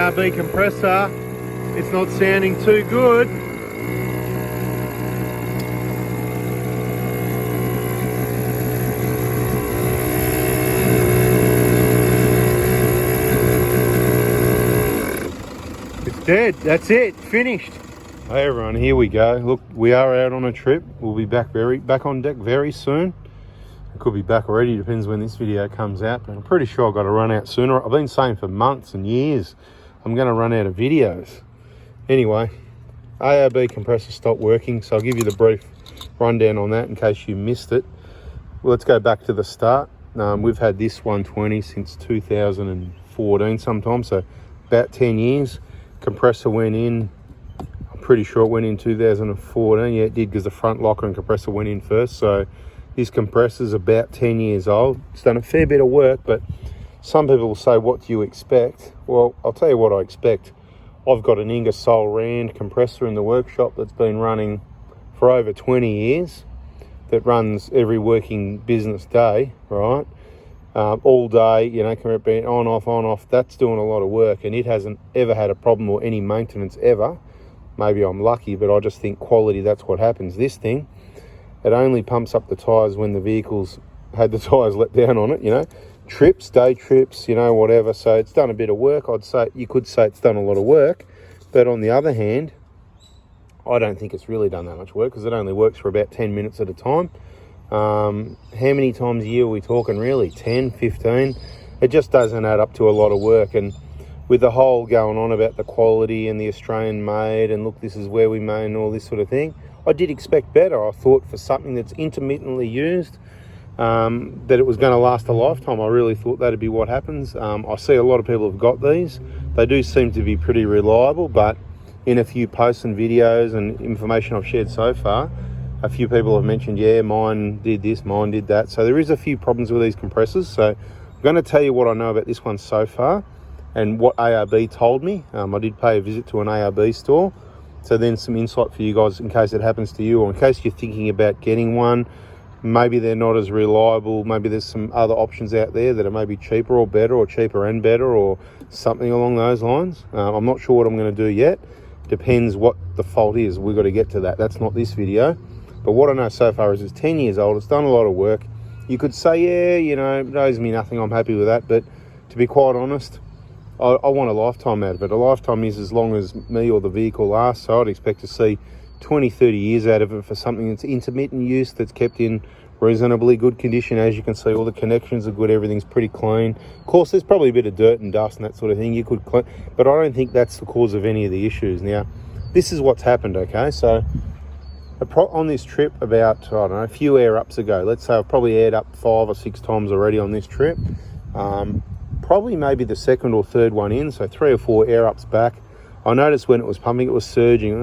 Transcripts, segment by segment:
ARB compressor. It's not sounding too good. It's dead. That's it. Finished. Hey everyone, here we go. Look, we are out on a trip. We'll be back on deck very soon. It could be back already, depends when this video comes out, but I'm pretty sure I've got to run out sooner. I've been saying for months and years I'm going to run out of videos. Anyway, ARB compressor stopped working, so I'll give you the brief rundown on that in case you missed it. Well, let's go back to the start. We've had this 120 since 2014 sometime, so about 10 years. Compressor went in, I'm pretty sure it went in 2014. Yeah, it did, because the front locker and compressor went in first. So this compressor's about 10 years old. It's done a fair bit of work, but some people will say, what do you expect? Well, I'll tell you what I expect. I've got an Ingersoll Rand compressor in the workshop that's been running for over 20 years, that runs every working business day, right? All day, you know, being on, off. That's doing a lot of work, and it hasn't ever had a problem or any maintenance ever. Maybe I'm lucky, but I just think quality, that's what happens. This thing, it only pumps up the tyres when the vehicle's had the tyres let down on it, you know. Trips, day trips, you know, whatever. So it's done a bit of work. I'd say, you could say it's done a lot of work. But on the other hand, I don't think it's really done that much work, because it only works for about 10 minutes at a time. How many times a year are we talking really? 10, 15? It just doesn't add up to a lot of work. And with the whole going on about the quality and the Australian made, and look, this is where we made, and all this sort of thing, I did expect better. I thought for something that's intermittently used, that it was going to last a lifetime. I really thought that'd be what happens. I see a lot of people have got these. They do seem to be pretty reliable, but in a few posts and videos and information I've shared so far, a few people have mentioned, yeah, mine did this, mine did that. So there is a few problems with these compressors. So I'm going to tell you what I know about this one so far and what ARB told me. I did pay a visit to an ARB store. So then some insight for you guys in case it happens to you, or in case you're thinking about getting one. Maybe they're not as reliable. Maybe there's some other options out there that are maybe cheaper or better, or cheaper and better, or something along those lines. I'm not sure what I'm going to do yet. Depends what the fault is. We've got to get to that. That's not this video. But what I know so far is it's 10 years old. It's done a lot of work. You could say, yeah, you know, it owes me nothing. I'm happy with that. But to be quite honest, I want a lifetime out of it. A lifetime is as long as me or the vehicle lasts. So I'd expect to see 20, 30 years out of it for something that's intermittent use, that's kept in reasonably good condition. As you can see, all the connections are good, everything's pretty clean. Of course, there's probably a bit of dirt and dust and that sort of thing you could clean, but I don't think that's the cause of any of the issues. Now, this is what's happened, okay? So on this trip about, I don't know, a few air ups ago, let's say I've probably aired up 5 or 6 times already on this trip. Probably maybe the second or third one in, so 3 or 4 air ups back, I noticed when it was pumping, it was surging,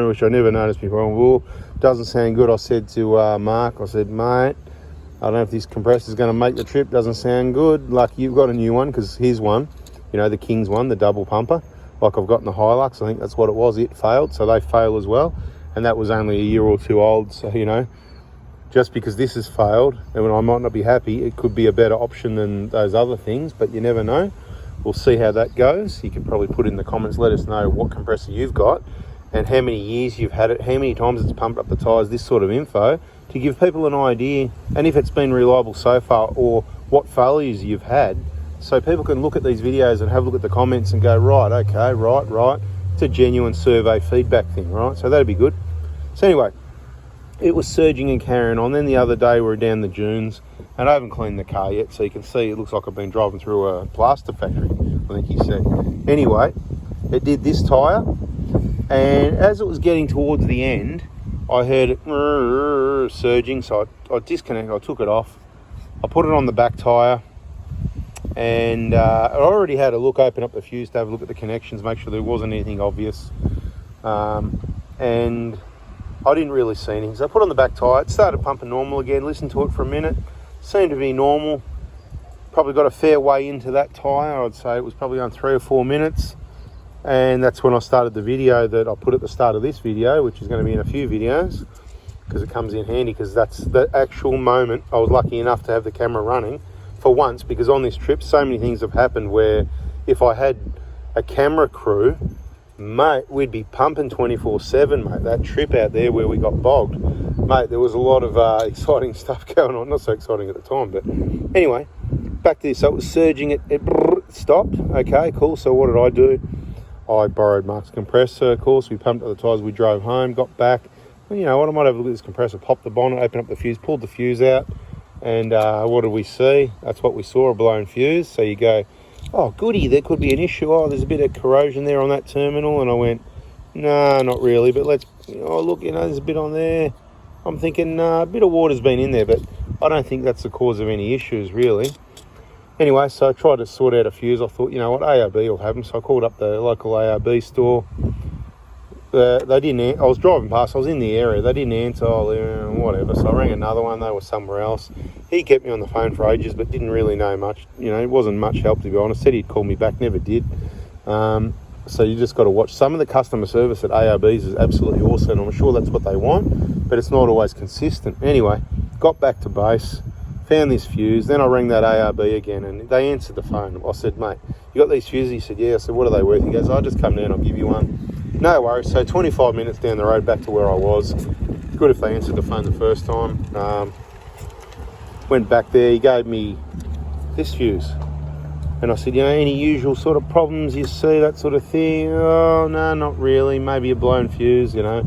which I never noticed before. Well, doesn't sound good. I said to Mark, I said, mate, I don't know if this compressor is going to make the trip. Doesn't sound good. Like, you've got a new one, because his one, you know, the King's one, the double pumper, like I've got in the Hilux, I think that's what it was. It failed, so they fail as well. And that was only a year or 2 old. So, you know, just because this has failed, and I might not be happy, it could be a better option than those other things, but you never know. We'll see how that goes. You can probably put in the comments, let us know what compressor you've got and how many years you've had it, how many times it's pumped up the tyres, this sort of info, to give people an idea, and if it's been reliable so far, or what failures you've had, so people can look at these videos and have a look at the comments and go, right, okay, right. It's a genuine survey feedback thing, right? So that'd be good. So anyway, it was surging and carrying on. Then the other day we were down the dunes, and I haven't cleaned the car yet, so you can see it looks like I've been driving through a plaster factory, I think he said. Anyway, it did this tyre, and as it was getting towards the end, I heard it surging, so I disconnected, I took it off, I put it on the back tyre, and I already had a look, open up the fuse to have a look at the connections, make sure there wasn't anything obvious, and I didn't really see anything. So I put on the back tyre, it started pumping normal again, listened to it for a minute, seemed to be normal. Probably got a fair way into that tyre. I'd say it was probably on 3 or 4 minutes. And that's when I started the video that I put at the start of this video, which is going to be in a few videos, because it comes in handy, because that's the actual moment I was lucky enough to have the camera running for once, because on this trip so many things have happened where if I had a camera crew, mate, we'd be pumping 24/7, mate. That trip out there where we got bogged, mate, there was a lot of exciting stuff going on. Not so exciting at the time, but anyway, back to this. So it was surging, it stopped. Okay, cool. So what did I do? I borrowed Mark's compressor, of course. We pumped up the tyres, we drove home, got back. Well, you know what, I might have a look at this compressor, popped the bonnet, opened up the fuse, pulled the fuse out, and what did we see? That's what we saw, a blown fuse. So you go, oh, goody, there could be an issue. Oh, there's a bit of corrosion there on that terminal. And I went, no, not really, but let's, oh, look, you know, there's a bit on there. I'm thinking a bit of water's been in there, but I don't think that's the cause of any issues, really. Anyway, so I tried to sort out a fuse. I thought, you know what, ARB will have them. So I called up the local ARB store. They didn't. I was driving past. I was in the area. They didn't answer. Oh, whatever. So I rang another one. They were somewhere else. He kept me on the phone for ages, but didn't really know much. You know, it wasn't much help, to be honest. Said he'd call me back. Never did. So you just got to watch. Some of the customer service at ARB's is absolutely awesome. I'm sure that's what they want, but it's not always consistent. Anyway, got back to base. Found this fuse. Then I rang that ARB again, and they answered the phone. I said, mate, you got these fuses? He said, yeah. I said, what are they worth? He goes, I'll just come down. I'll give you one. No worries. So 25 minutes down the road back to where I was. Good if they answered the phone the first time. Went back there. He gave me this fuse. And I said, you know, any usual sort of problems you see, that sort of thing? Oh, no, not really. Maybe a blown fuse, you know.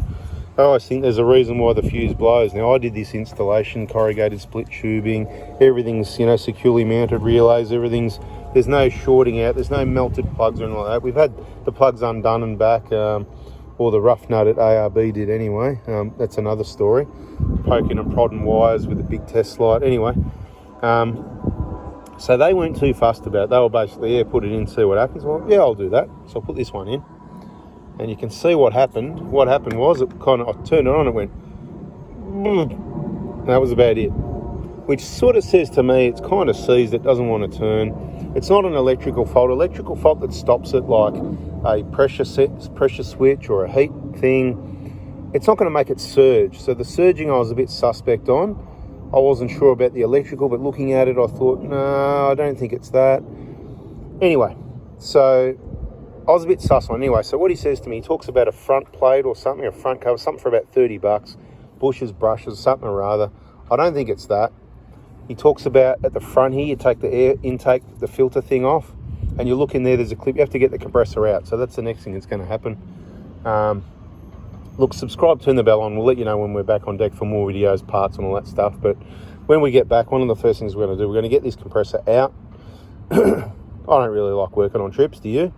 I always think there's a reason why the fuse blows. Now, I did this installation, corrugated split tubing. Everything's, you know, securely mounted relays. There's no shorting out. There's no melted plugs or anything like that. We've had the plugs undone and back, or the rough nut at ARB did anyway. That's another story. Poking and prodding wires with a big test light. Anyway, so they weren't too fussed about it. They were basically, yeah, put it in, see what happens. Well, yeah, I'll do that. So I put this one in. And you can see what happened. What happened was, I turned it on, it went, and that was about it. Which sort of says to me, it's kind of seized, it doesn't want to turn. It's not an electrical fault. Electrical fault that stops it, like a pressure switch or a heat thing, it's not going to make it surge. So the surging I was a bit suspect on. I wasn't sure about the electrical, but looking at it, I thought, no, I don't think it's that. Anyway, so I was a bit sus on anyway. So what he says to me, he talks about a front plate or something, a front cover, something for about $30, bushes, brushes, something or other. I don't think it's that. He talks about at the front here, you take the air intake, the filter thing off, and you look in there, there's a clip, you have to get the compressor out. So that's the next thing that's going to happen. Look, subscribe, turn the bell on. We'll let you know when we're back on deck for more videos, parts and all that stuff. But when we get back, one of the first things we're going to do, we're going to get this compressor out. I don't really like working on trips, do you?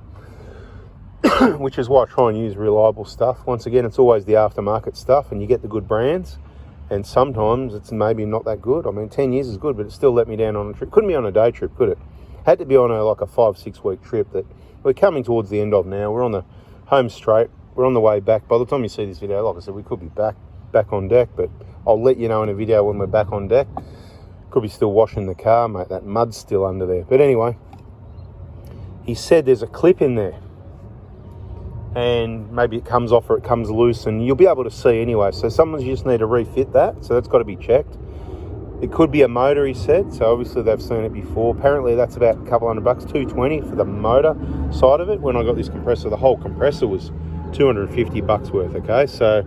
Which is why I try and use reliable stuff. Once again, it's always the aftermarket stuff, and you get the good brands, and sometimes it's maybe not that good. I mean, 10 years is good, but it still let me down on a trip. Couldn't be on a day trip, could it? Had to be on like a 5-6 week trip that we're coming towards the end of now. We're on the home straight. We're on the way back. By the time you see this video, like I said, we could be back on deck, but I'll let you know in a video when we're back on deck. Could be still washing the car, mate. That mud's still under there. But anyway, he said there's a clip in there, and maybe it comes off or it comes loose, and you'll be able to see anyway. So sometimes you just need to refit that, so that's got to be checked. It could be a motor, he said, so obviously they've seen it before. Apparently that's about a couple $100, $220 for the motor side of it. When I got this compressor, the whole compressor was $250 worth, okay? So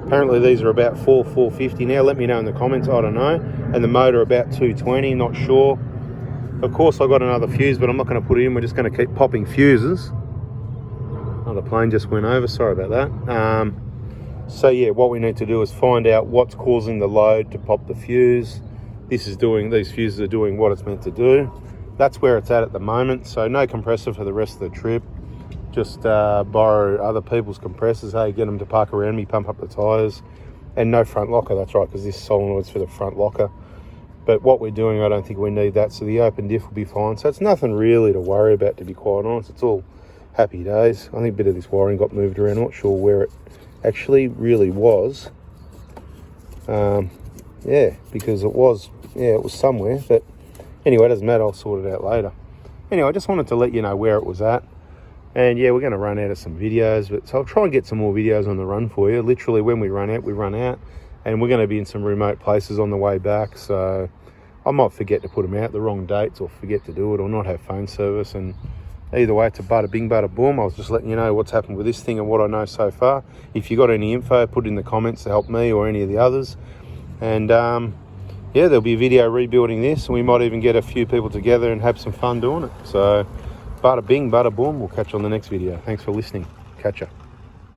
apparently these are about $450 now. Let me know in the comments, I don't know. And the motor about $220, not sure. Of course I got another fuse, but I'm not going to put it in. We're just going to keep popping fuses. Another plane just went over, sorry about that. So yeah, what we need to do is find out what's causing the load to pop the fuse. These fuses are doing what it's meant to do. That's where it's at the moment. So no compressor for the rest of the trip. Just borrow other people's compressors. Hey, get them to park around me, pump up the tyres. And no front locker, that's right, because this solenoid's for the front locker. But what we're doing, I don't think we need that. So the open diff will be fine. So it's nothing really to worry about, to be quite honest. It's all happy days. I think a bit of this wiring got moved around. I'm not sure where it actually really was. Yeah, because it was somewhere. But anyway, it doesn't matter. I'll sort it out later. Anyway, I just wanted to let you know where it was at. And yeah, we're going to run out of some videos, but so I'll try and get some more videos on the run for you. Literally, when we run out, we run out. And we're going to be in some remote places on the way back. So I might forget to put them out the wrong dates, or forget to do it, or not have phone service. And either way, it's a bada bing, bada boom. I was just letting you know what's happened with this thing and what I know so far. If you got any info, put it in the comments to help me or any of the others. And yeah, there'll be a video rebuilding this, and we might even get a few people together and have some fun doing it. So bada bing, bada boom. We'll catch you on the next video. Thanks for listening. Catch ya.